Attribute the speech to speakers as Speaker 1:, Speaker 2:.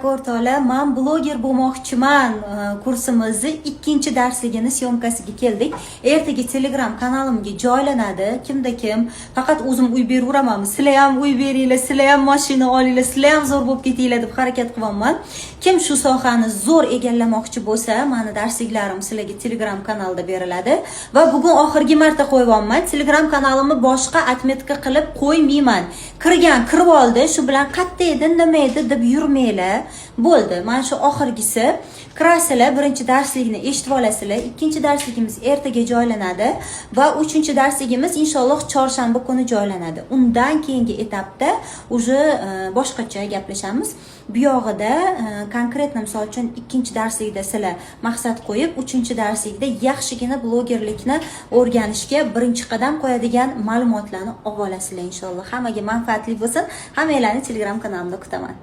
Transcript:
Speaker 1: aka o'rtoqlar, men bloger bo'lmoqchiman kursimizni ikkinchi darsligini syomkasiga keldik. Ertaga Telegram kanalimga joylanadi. Kimda kim, faqat o'zim uy beraveraman. Sizlar ham uy beringlar, sizlar ham mashina olinglar, sizlar ham zo'r bo'lib ketinglar deb harakat qilyapman. Kim shu sohani zo'r egallamoqchi bo'lsa, meni darsliklarim sizlarga Telegram kanalida beriladi va bugun oxirgi marta qo'yyapman. Telegram kanalimni boshqa atmetka qilib qo'ymayman. Kirib oldi, shu bilan qayerda edi, nima edi deb yurmanglar. Bo'ldi. Mana shu oxirgisi. Kirasizlar, birinchi darslikni eshitib olasizlar. Ikkinchi darsligimiz ertaga joylanadi va uchinchi darsligimiz inshaalloh chorshanba kuni joylanadi. Undan keyingi etapda uje boshqacha gaplashamiz. Bu yog'ida konkretno misol uchun ikkinchi darslikda sizlar maqsad qo'yib, uchinchi darslikda yaxshigina blogerlikni o'rganishga birinchi qadam qo'yadigan ma'lumotlarni olib olasizlar inshaalloh. Hammaga manfaatli bo'lsin. Hammanglarni Telegram kanalimda kutaman.